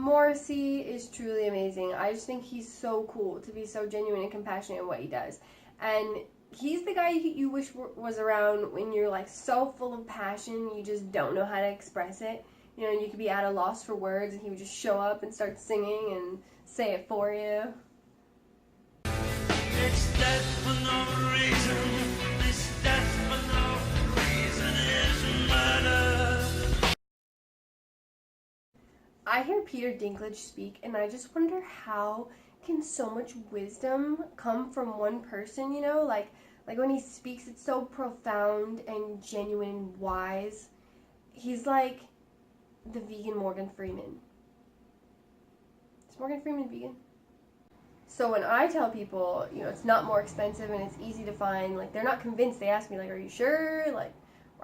Morrissey is truly amazing. I just think he's so cool to be so genuine and compassionate in what he does. And he's the guy you wish was around when you're like so full of passion, you just don't know how to express it. You know, you could be at a loss for words and he would just show up and start singing and say it for you. It's death for no reason. This death for no reason is murder. I hear Peter Dinklage speak and I just wonder how can so much wisdom come from one person, you know? Like when he speaks, it's so profound and genuine and wise. He's like the vegan Morgan Freeman. Is Morgan Freeman vegan? So when I tell people, you know, it's not more expensive and it's easy to find, like, they're not convinced. They ask me, like, are you sure? Like,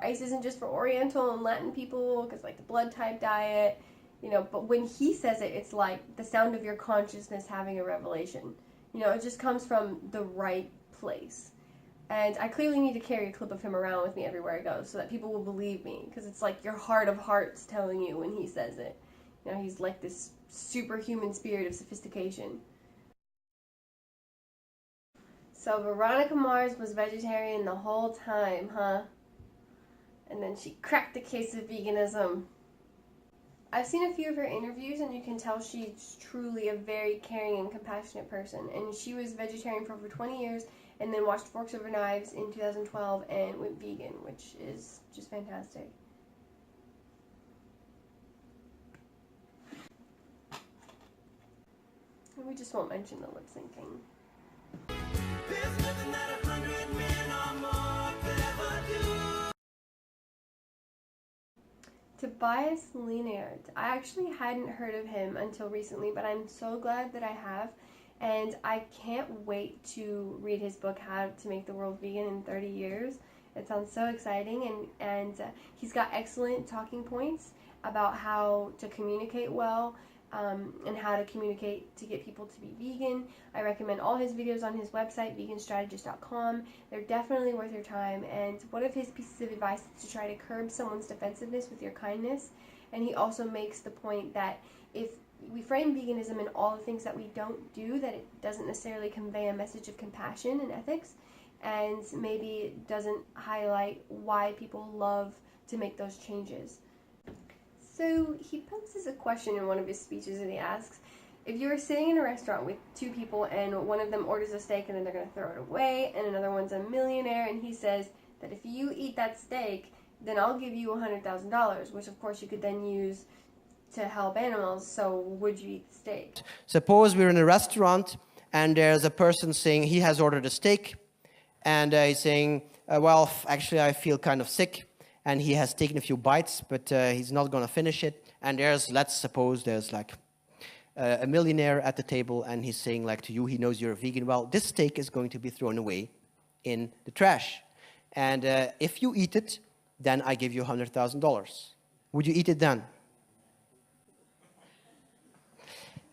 rice isn't just for Oriental and Latin people because, like, the blood type diet, you know. But when he says it, it's like the sound of your consciousness having a revelation. You know, it just comes from the right place. And I clearly need to carry a clip of him around with me everywhere I go so that people will believe me, because it's like your heart of hearts telling you when he says it. You know, he's like this superhuman spirit of sophistication. So Veronica Mars was vegetarian the whole time, huh? And then she cracked the case of veganism. I've seen a few of her interviews and you can tell she's truly a very caring and compassionate person. And she was vegetarian for over 20 years and then watched Forks Over Knives in 2012 and went vegan, which is just fantastic. And we just won't mention the lip syncing. There's nothing that 100 men or more could ever do. Tobias Leonard. I actually hadn't heard of him until recently, but I'm so glad that I have. And I can't wait to read his book, How to Make the World Vegan in 30 Years. It sounds so exciting, and he's got excellent talking points about how to communicate well, and how to communicate to get people to be vegan. I recommend all his videos on his website, veganstrategist.com. They're definitely worth your time. And one of his pieces of advice is to try to curb someone's defensiveness with your kindness. And he also makes the point that if we frame veganism in all the things that we don't do, that it doesn't necessarily convey a message of compassion and ethics, and maybe it doesn't highlight why people love to make those changes. So he poses a question in one of his speeches, and he asks, if you were sitting in a restaurant with two people and one of them orders a steak and then they're going to throw it away, and another one's a millionaire, and he says that if you eat that steak, then I'll give you $100,000, which of course you could then use to help animals, so would you eat the steak? Suppose we're in a restaurant and there's a person saying he has ordered a steak, and he's saying, well, actually I feel kind of sick, and he has taken a few bites, but he's not going to finish it. And let's suppose there's like a millionaire at the table, and he's saying like to you, he knows you're a vegan, well, this steak is going to be thrown away in the trash. And if you eat it, then I give you $100,000. Would you eat it then?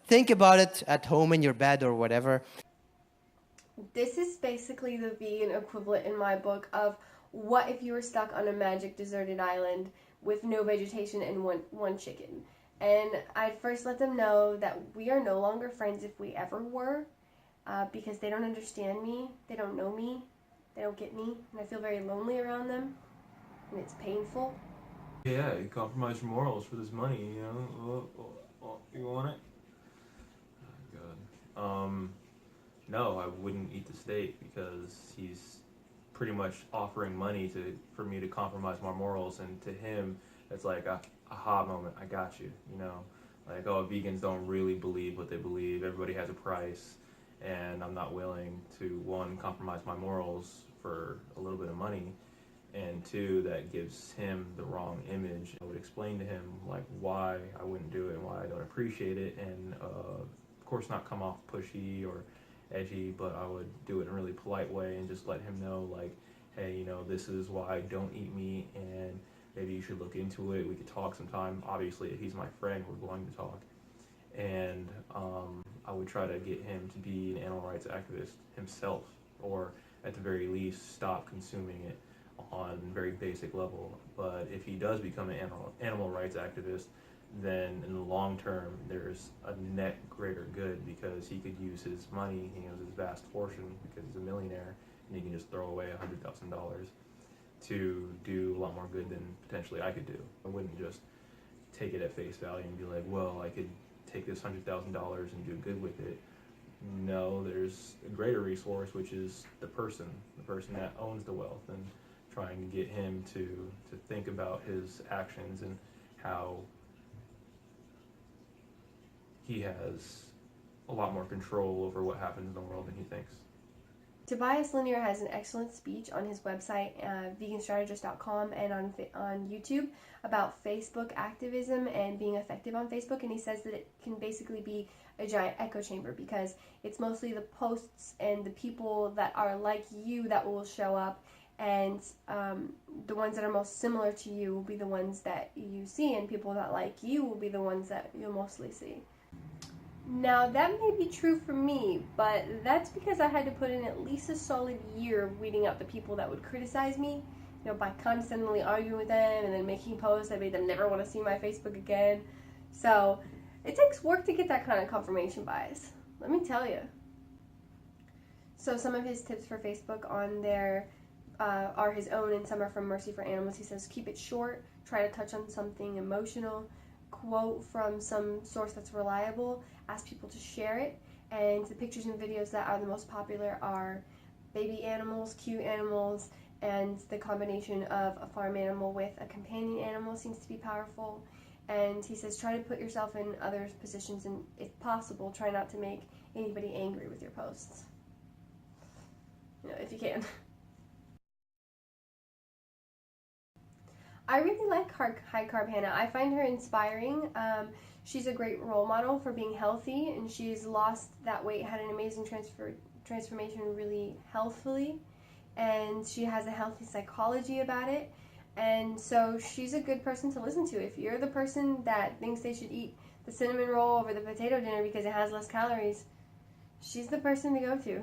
Think about it at home in your bed or whatever. This is basically the vegan equivalent in my book of what if you were stuck on a magic deserted island with no vegetation and one chicken. And I'd first let them know that we are no longer friends if we ever were, because they don't understand me, they don't know me, they don't get me, and I feel very lonely around them, and it's painful. Yeah, you compromise your morals for this money, you know? You want it? Oh, God. No, I wouldn't eat the steak because he's pretty much offering money for me to compromise my morals, and to him, it's like a aha moment. I got you, you know? Like, oh, vegans don't really believe what they believe. Everybody has a price, and I'm not willing to, one, compromise my morals for a little bit of money, and two, that gives him the wrong image. I would explain to him like why I wouldn't do it and why I don't appreciate it, and of course not come off pushy or edgy, but I would do it in a really polite way and just let him know like, hey, you know, this is why I don't eat meat, and maybe you should look into it. We could talk sometime. Obviously, if he's my friend, we're going to talk. And I would try to get him to be an animal rights activist himself, or at the very least stop consuming it on a very basic level. But if he does become an animal rights activist, then in the long term, there's a net greater good because he could use his money, he knows his vast fortune because he's a millionaire, and he can just throw away $100,000 to do a lot more good than potentially I could do. I wouldn't just take it at face value and be like, well, I could take this $100,000 and do good with it. No, there's a greater resource, which is the person that owns the wealth, and trying to get him to think about his actions and how he has a lot more control over what happens in the world than he thinks. Tobias Lanier has an excellent speech on his website, veganstrategist.com, and on YouTube about Facebook activism and being effective on Facebook. And he says that it can basically be a giant echo chamber because it's mostly the posts and the people that are like you that will show up, and the ones that are most similar to you will be the ones that you see, and people that like you will be the ones that you'll mostly see. Now, that may be true for me, but that's because I had to put in at least a solid year of weeding out the people that would criticize me, by constantly arguing with them and then making posts that made them never want to see my Facebook again. So, it takes work to get that kind of confirmation bias, let me tell you. So, some of his tips for Facebook on there are his own, and some are from Mercy for Animals. He says, keep it short, try to touch on something emotional, quote from some source that's reliable, ask people to share it, and the pictures and videos that are the most popular are baby animals, cute animals, and the combination of a farm animal with a companion animal seems to be powerful. And he says try to put yourself in others' positions, and if possible, try not to make anybody angry with your posts. If you can. I really like High Carb Hannah. I find her inspiring. She's a great role model for being healthy, and she's lost that weight, had an amazing transformation really healthfully, and she has a healthy psychology about it. And so she's a good person to listen to. If you're the person that thinks they should eat the cinnamon roll over the potato dinner because it has less calories, she's the person to go to.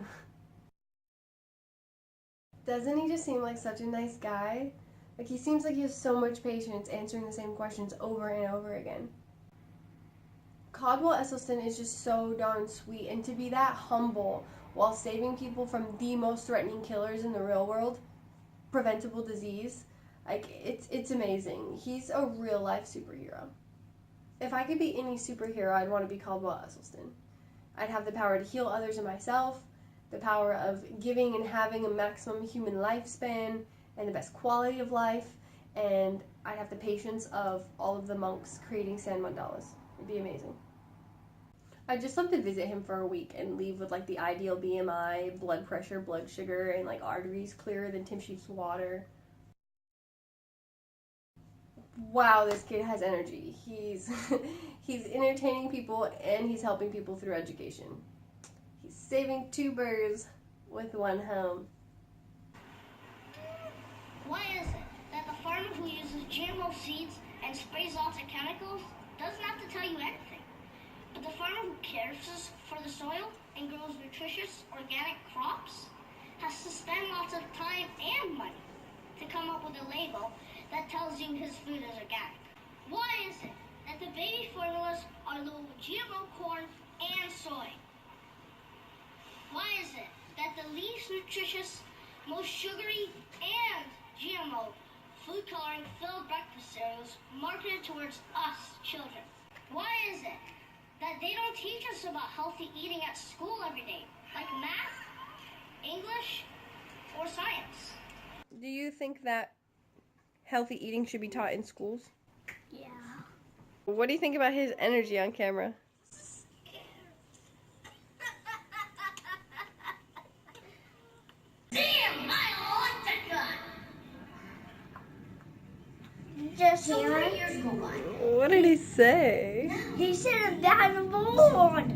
Doesn't he just seem like such a nice guy? Like, he seems like he has so much patience answering the same questions over and over again. Caldwell Esselstyn is just so darn sweet, and to be that humble while saving people from the most threatening killers in the real world, preventable disease, like, it's amazing. He's a real life superhero. If I could be any superhero, I'd want to be Caldwell Esselstyn. I'd have the power to heal others and myself, the power of giving and having a maximum human lifespan, and the best quality of life, and I'd have the patience of all of the monks creating sand mandalas. It'd be amazing. I'd just love to visit him for a week and leave with like the ideal BMI, blood pressure, blood sugar, and like arteries clearer than Tim Sheep's water. Wow, this kid has energy. He's entertaining people, and he's helping people through education. He's saving 2 birds with 1 home. Why is it that the farmer who uses GMO seeds and sprays lots of chemicals doesn't have to tell you anything? But the farmer who cares for the soil and grows nutritious organic crops has to spend lots of time and money to come up with a label that tells you his food is organic. Why is it that the baby formulas are low with GMO corn and soy? Why is it that the least nutritious, most sugary, and GMO food coloring filled breakfast cereals marketed towards us children? Why is it that they don't teach us about healthy eating at school every day, like math, English, or science? Do you think that healthy eating should be taught in schools? Yeah. What do you think about his energy on camera? Damn, my electric gun! Just So 3 here. years go by. What did he say? He should have died on the board.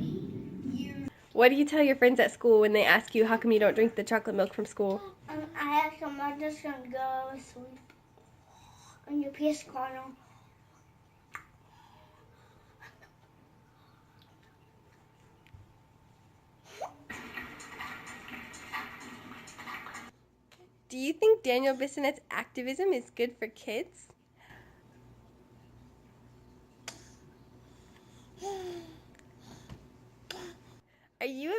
What do you tell your friends at school when they ask you how come you don't drink the chocolate milk from school? I asked him, I'm just gonna go sleep on your PS corner. Do you think Daniel Bissonnette's activism is good for kids?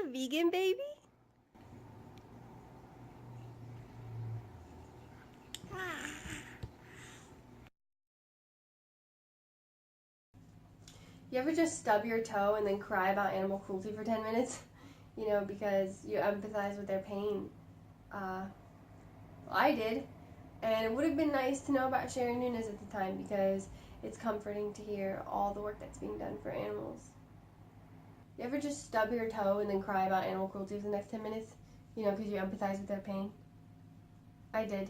a vegan baby? You ever just stub your toe and then cry about animal cruelty for 10 minutes? You know, because you empathize with their pain. I did. And it would have been nice to know about Sharon Nunes at the time because it's comforting to hear all the work that's being done for animals. You ever just stub your toe and then cry about animal cruelty for the next 10 minutes? You know, because you empathize with their pain? I did.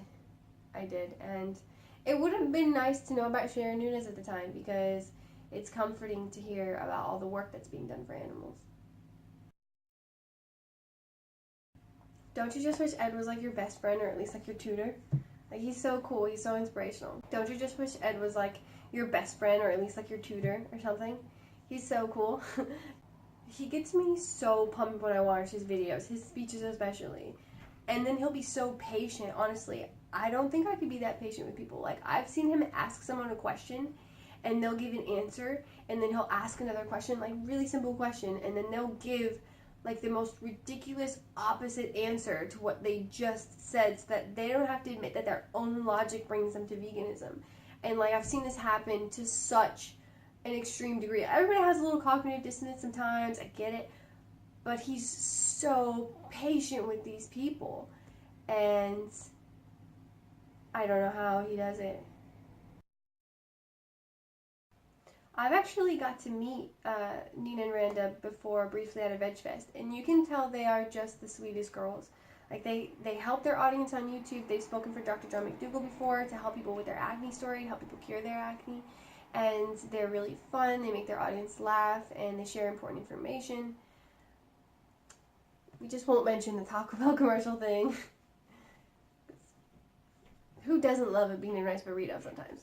And it would have been nice to know about Sharon Nunes at the time because it's comforting to hear about all the work that's being done for animals. Don't you just wish Ed was like your best friend or at least like your tutor? Like, he's so cool, he's so inspirational. Don't you just wish Ed was like your best friend or at least like your tutor or something? He's so cool. He gets me so pumped when I watch his videos, his speeches especially. And then he'll be so patient, honestly. I don't think I could be that patient with people. Like, I've seen him ask someone a question and they'll give an answer and then he'll ask another question, like really simple question, and then they'll give like the most ridiculous opposite answer to what they just said so that they don't have to admit that their own logic brings them to veganism. And like, I've seen this happen to such an extreme degree. Everybody has a little cognitive dissonance sometimes, I get it, but he's so patient with these people, and I don't know how he does it. I've actually got to meet Nina and Randa before briefly at a Veg Fest, and you can tell they are just the sweetest girls. Like, they help their audience on YouTube. They've spoken for Dr. John McDougall before to help people with their acne story, help people cure their acne, and they're really fun. They make their audience laugh, and they share important information. We just won't mention the Taco Bell commercial thing. Who doesn't love a bean and rice burrito sometimes?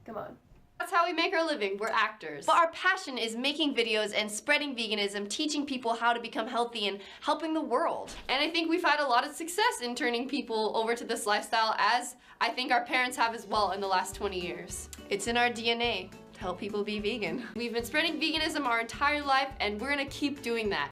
Come on. That's how we make our living. We're actors. But our passion is making videos and spreading veganism, teaching people how to become healthy and helping the world. And I think we've had a lot of success in turning people over to this lifestyle, as I think our parents have as well in the last 20 years. It's in our DNA to help people be vegan. We've been spreading veganism our entire life, and we're gonna keep doing that.